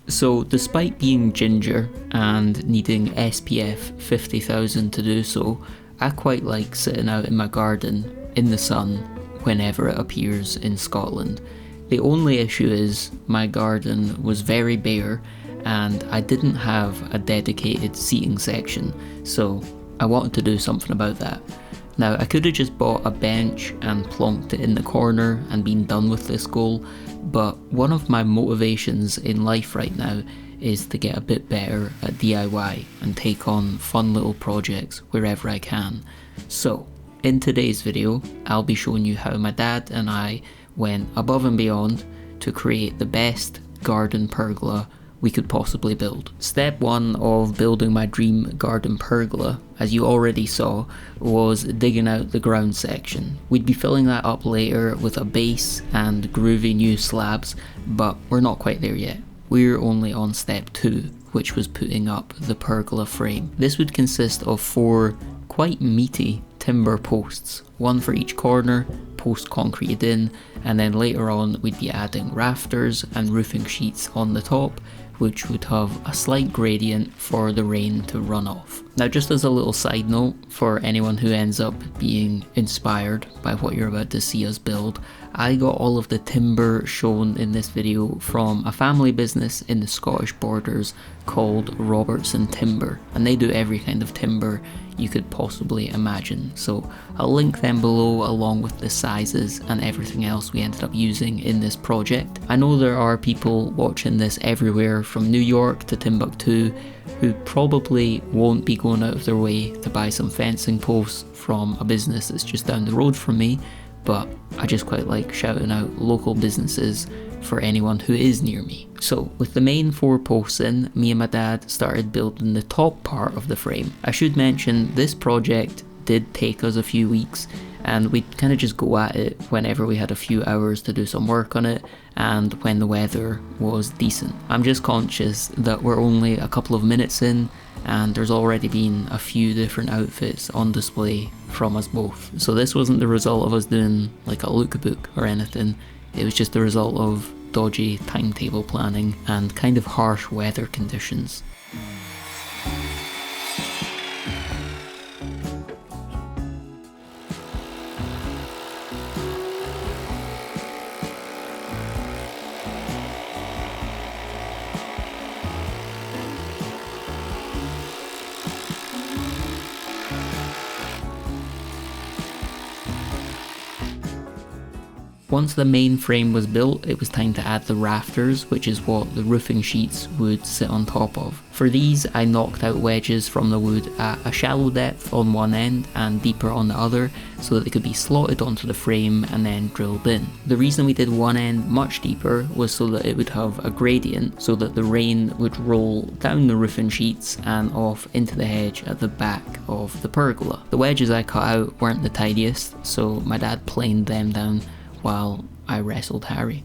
So despite being ginger and needing SPF 50,000 to do so, I quite like sitting out in my garden in the sun whenever it appears in Scotland. The only issue is my garden was very bare and I didn't have a dedicated seating section, so I wanted to do something about that. Now, I could have just bought a bench and plonked it in the corner and been done with this goal, but one of my motivations in life right now is to get a bit better at DIY and take on fun little projects wherever I can. So, in today's video, I'll be showing you how my dad and I went above and beyond to create the best garden pergola we could possibly build. Step 1 of building my dream garden pergola, as you already saw, was digging out the ground section. We'd be filling that up later with a base and groovy new slabs, but we're not quite there yet. We're only on step 2, which was putting up the pergola frame. This would consist of 4 quite meaty timber posts, one for each corner, post concreted in, and then later on we'd be adding rafters and roofing sheets on the top, which would have a slight gradient for the rain to run off. Now, just as a little side note for anyone who ends up being inspired by what you're about to see us build, I got all of the timber shown in this video from a family business in the Scottish borders called Robertson Timber, and they do every kind of timber you could possibly imagine. So I'll link them below along with the sizes and everything else we ended up using in this project. I know there are people watching this everywhere from New York to Timbuktu who probably won't be going out of their way to buy some fencing posts from a business that's just down the road from me, but I just quite like shouting out local businesses for anyone who is near me. So with the main 4 posts in, me and my dad started building the top part of the frame. I should mention this project did take us a few weeks and we'd kind of just go at it whenever we had a few hours to do some work on it and when the weather was decent. I'm just conscious that we're only a couple of minutes in and there's already been a few different outfits on display from us both. So this wasn't the result of us doing like a lookbook or anything. It was just the result of dodgy timetable planning and kind of harsh weather conditions. Once the main frame was built, it was time to add the rafters, which is what the roofing sheets would sit on top of. For these, I knocked out wedges from the wood at a shallow depth on one end and deeper on the other, so that they could be slotted onto the frame and then drilled in. The reason we did one end much deeper was so that it would have a gradient, so that the rain would roll down the roofing sheets and off into the hedge at the back of the pergola. The wedges I cut out weren't the tidiest, so my dad planed them down while I wrestled Harry.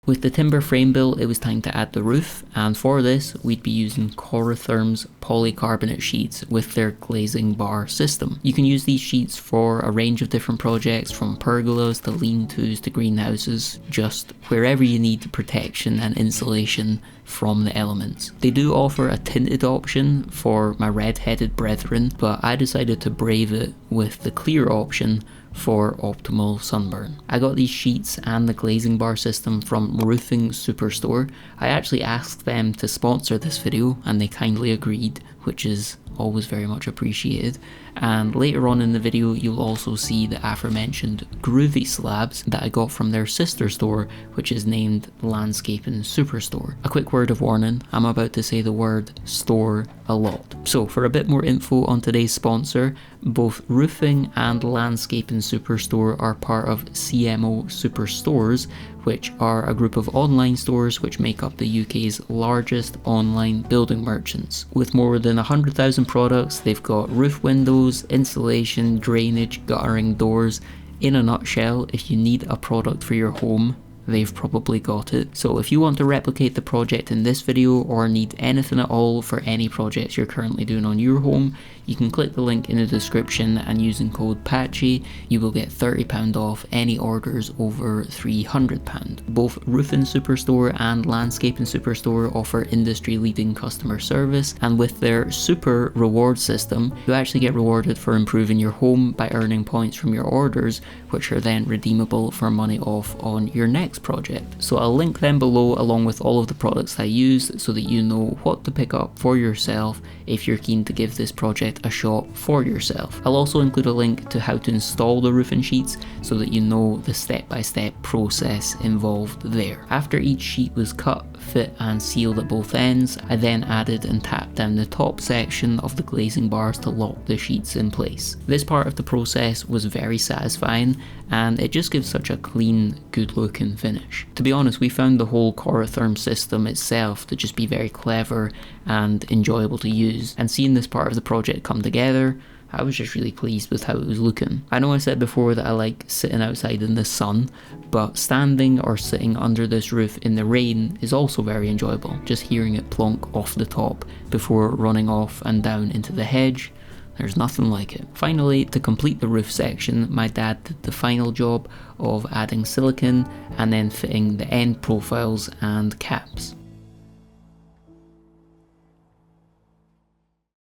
With the timber frame built, it was time to add the roof, and for this we'd be using Corotherm's polycarbonate sheets with their glazing bar system. You can use these sheets for a range of different projects, from pergolas to lean-tos to greenhouses. Just wherever you need protection and insulation, from the elements. They do offer a tinted option for my red-headed brethren, but I decided to brave it with the clear option for optimal sunburn. I got these sheets and the glazing bar system from Roofing Superstore. I actually asked them to sponsor this video and they kindly agreed, which is always very much appreciated. And later on in the video you'll also see the aforementioned groovy slabs that I got from their sister store, which is named Landscaping Superstore. A quick word of warning, I'm about to say the word store a lot. So for a bit more info on today's sponsor, both Roofing and Landscaping Superstore are part of CMO Superstores, which are a group of online stores which make up the UK's largest online building merchants. With more than 100,000 products, they've got roof windows, insulation, drainage, guttering, doors. In a nutshell, if you need a product for your home, they've probably got it. So if you want to replicate the project in this video or need anything at all for any projects you're currently doing on your home, you can click the link in the description and using code PATCHY you will get £30 off any orders over £300. Both Roofing Superstore and Landscaping Superstore offer industry leading customer service, and with their super reward system you actually get rewarded for improving your home by earning points from your orders, which are then redeemable for money off on your next project. So I'll link them below along with all of the products I used so that you know what to pick up for yourself if you're keen to give this project a shot for yourself. I'll also include a link to how to install the roofing sheets so that you know the step-by-step process involved there. After each sheet was cut, fit and sealed at both ends, I then added and tapped down the top section of the glazing bars to lock the sheets in place. This part of the process was very satisfying and it just gives such a clean, good looking finish. To be honest, we found the whole Corotherm system itself to just be very clever and enjoyable to use, and seeing this part of the project come together, I was just really pleased with how it was looking. I know I said before that I like sitting outside in the sun, but standing or sitting under this roof in the rain is also very enjoyable. Just hearing it plonk off the top before running off and down into the hedge, there's nothing like it. Finally, to complete the roof section, my dad did the final job of adding silicone and then fitting the end profiles and caps.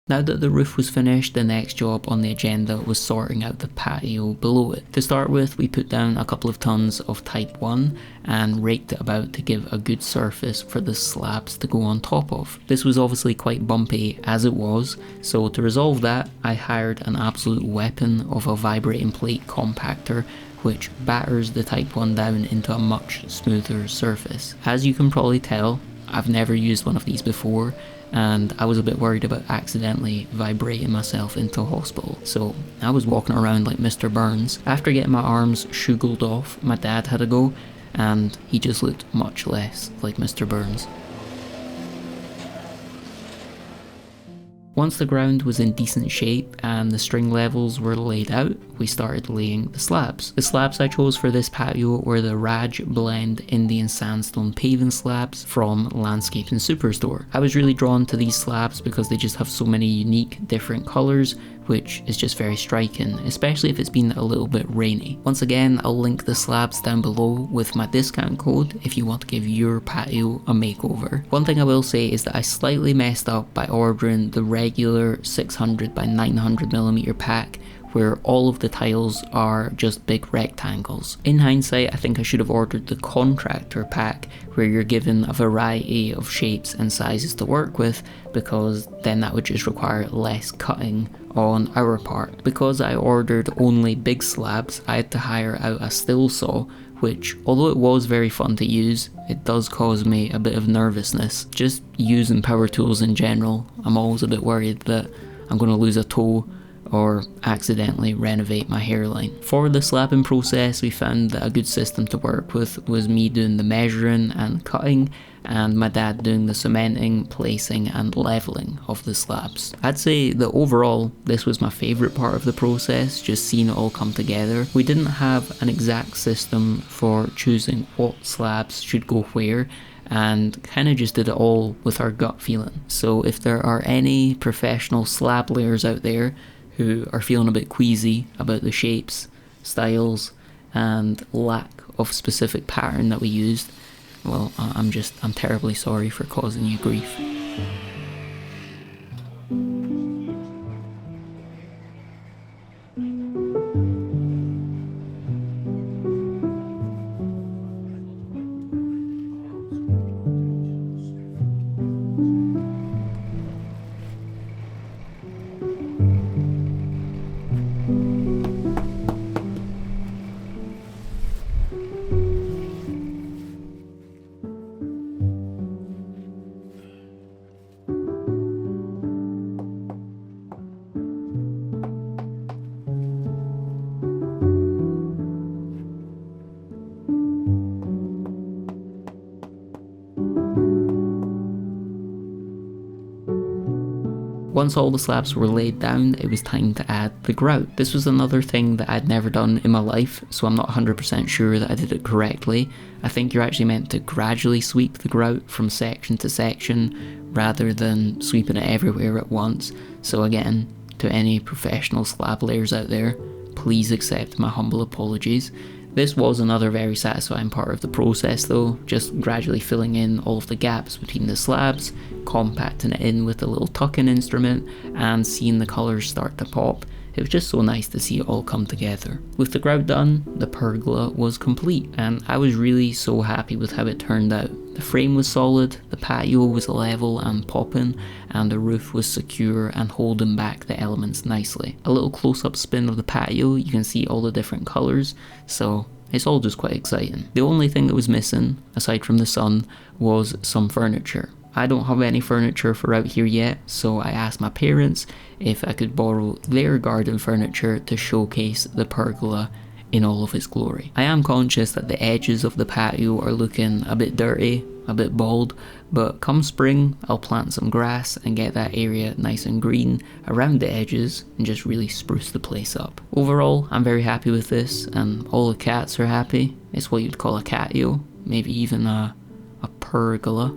Now that the roof was finished, the next job on the agenda was sorting out the patio below it. To start with, we put down a couple of tons of type 1 and raked it about to give a good surface for the slabs to go on top of. This was obviously quite bumpy as it was, so to resolve that, I hired an absolute weapon of a vibrating plate compactor which batters the type 1 down into a much smoother surface. As you can probably tell, I've never used one of these before, and I was a bit worried about accidentally vibrating myself into hospital, so I was walking around like Mr. Burns. After getting my arms shuggled off, my dad had a go, and he just looked much less like Mr. Burns. Once the ground was in decent shape and the string levels were laid out, we started laying the slabs. The slabs I chose for this patio were the Raj Blend Indian Sandstone paving slabs from Landscaping Superstore. I was really drawn to these slabs because they just have so many unique different colours, which is just very striking, especially if it's been a little bit rainy. Once again, I'll link the slabs down below with my discount code if you want to give your patio a makeover. One thing I will say is that I slightly messed up by ordering the regular 600 by 900mm pack, where all of the tiles are just big rectangles. In hindsight, I think I should have ordered the contractor pack, where you're given a variety of shapes and sizes to work with, because then that would just require less cutting on our part. Because I ordered only big slabs, I had to hire out a still saw, which, although it was very fun to use, it does cause me a bit of nervousness. Just using power tools in general, I'm always a bit worried that I'm going to lose a toe or accidentally renovate my hairline. For the slabbing process, we found that a good system to work with was me doing the measuring and cutting, and my dad doing the cementing, placing and levelling of the slabs. I'd say that overall this was my favourite part of the process, just seeing it all come together. We didn't have an exact system for choosing what slabs should go where, and kind of just did it all with our gut feeling. So if there are any professional slab layers out there who are feeling a bit queasy about the shapes, styles and lack of specific pattern that we used, well, I'm terribly sorry for causing you grief. Once all the slabs were laid down, it was time to add the grout. This was another thing that I'd never done in my life, so I'm not 100% sure that I did it correctly. I think you're actually meant to gradually sweep the grout from section to section, rather than sweeping it everywhere at once. So again, to any professional slab layers out there, please accept my humble apologies. This was another very satisfying part of the process though, just gradually filling in all of the gaps between the slabs, compacting it in with a little tuck-in instrument, and seeing the colours start to pop. It was just so nice to see it all come together. With the grout done, the pergola was complete, and I was really so happy with how it turned out. The frame was solid, the patio was level and popping, and the roof was secure and holding back the elements nicely. A little close-up spin of the patio, you can see all the different colours, so it's all just quite exciting. The only thing that was missing, aside from the sun, was some furniture. I don't have any furniture for out here yet, so I asked my parents if I could borrow their garden furniture to showcase the pergola in all of its glory. I am conscious that the edges of the patio are looking a bit dirty, a bit bald, but come spring I'll plant some grass and get that area nice and green around the edges and just really spruce the place up. Overall, I'm very happy with this, and all the cats are happy. It's what you'd call a catio, maybe even a pergola.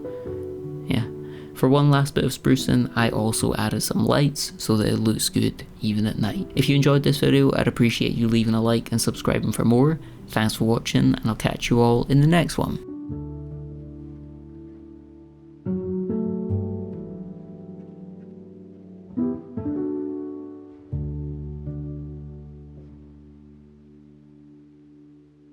Yeah. For one last bit of sprucing, I also added some lights so that it looks good even at night. If you enjoyed this video, I'd appreciate you leaving a like and subscribing for more. Thanks for watching, and I'll catch you all in the next one.